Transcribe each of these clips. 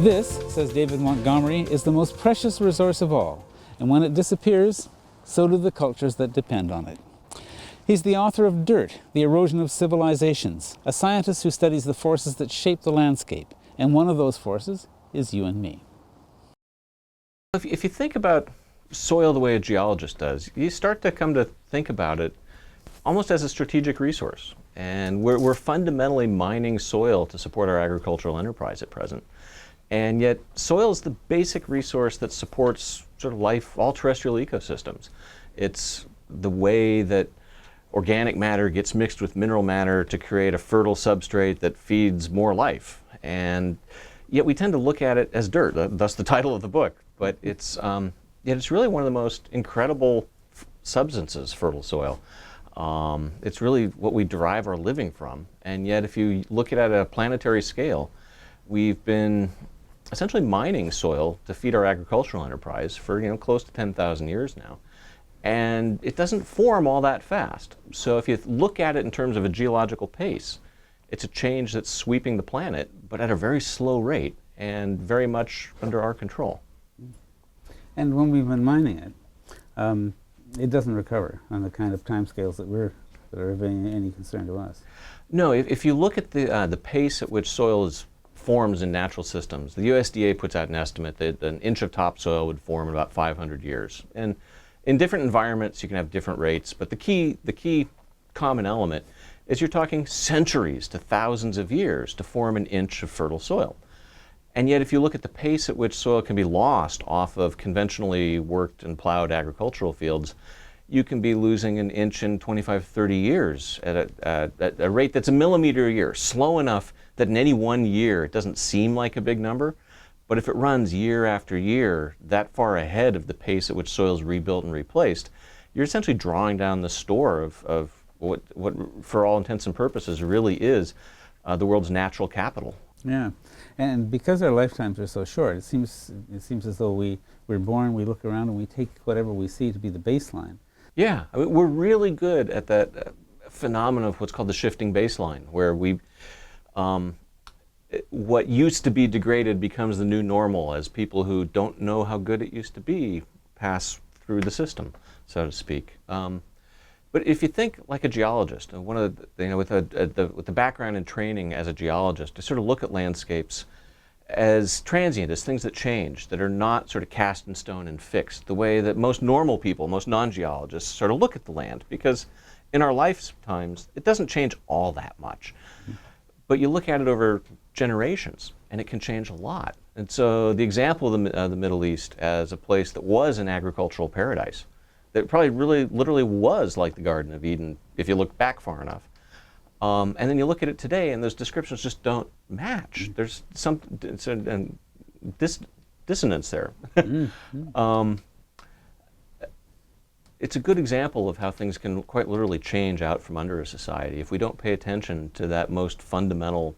This, says David Montgomery, is the most precious resource of all, and when it disappears, so do the cultures that depend on it. He's the author of Dirt, The Erosion of Civilizations, a scientist who studies the forces that shape the landscape, and one of those forces is you and me. If you think about soil the way a geologist does, you start to come to think about it almost as a strategic resource. And we're fundamentally mining soil to support our agricultural enterprise at present. And yet soil is the basic resource that supports sort of life, all terrestrial ecosystems. It's the way that organic matter gets mixed with mineral matter to create a fertile substrate that feeds more life. And yet we tend to look at it as dirt, thus the title of the book. But it's really one of the most incredible substances, fertile soil. It's really what we derive our living from. And yet if you look at it at a planetary scale, we've been essentially mining soil to feed our agricultural enterprise for close to 10,000 years now. And it doesn't form all that fast. So if you look at it in terms of a geological pace, it's a change that's sweeping the planet, but at a very slow rate and very much under our control. And when we've been mining it, it doesn't recover on the kind of timescales that are of any concern to us. No, if you look at the pace at which soil forms in natural systems, the USDA puts out an estimate that an inch of topsoil would form in about 500 years. And in different environments, you can have different rates, but the key common element is you're talking centuries to thousands of years to form an inch of fertile soil. And yet if you look at the pace at which soil can be lost off of conventionally worked and plowed agricultural fields, you can be losing an inch in 25, 30 years at a rate that's a millimeter a year, slow enough that in any one year it doesn't seem like a big number. But if it runs year after year, that far ahead of the pace at which soil is rebuilt and replaced, you're essentially drawing down the store of what for all intents and purposes really is the world's natural capital. Yeah, and because our lifetimes are so short, it seems as though we're born, we look around, and we take whatever we see to be the baseline. Yeah, I mean, we're really good at that phenomenon of what's called the shifting baseline, where what used to be degraded becomes the new normal as people who don't know how good it used to be pass through the system, so to speak. But if you think like a geologist, one of the, with the background and training as a geologist, to sort of look at landscapes as transient, as things that change, that are not sort of cast in stone and fixed, the way that most normal people, most non-geologists sort of look at the land, because in our lifetimes, it doesn't change all that much. But you look at it over generations, and it can change a lot. And so the example of the Middle East as a place that was an agricultural paradise, that probably really literally was like the Garden of Eden, if you look back far enough. And then you look at it today, and those descriptions just don't match. There's some dissonance there. It's a good example of how things can quite literally change out from under a society if we don't pay attention to that most fundamental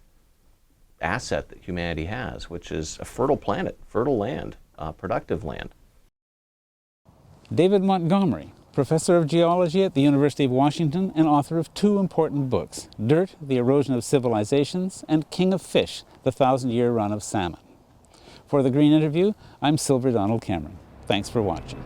asset that humanity has, which is a fertile planet, fertile land, productive land. David Montgomery, professor of geology at the University of Washington and author of two important books, Dirt, The Erosion of Civilizations, and King of Fish, The 1,000-Year Run of Salmon. For The Green Interview, I'm Sylver Donald Cameron. Thanks for watching.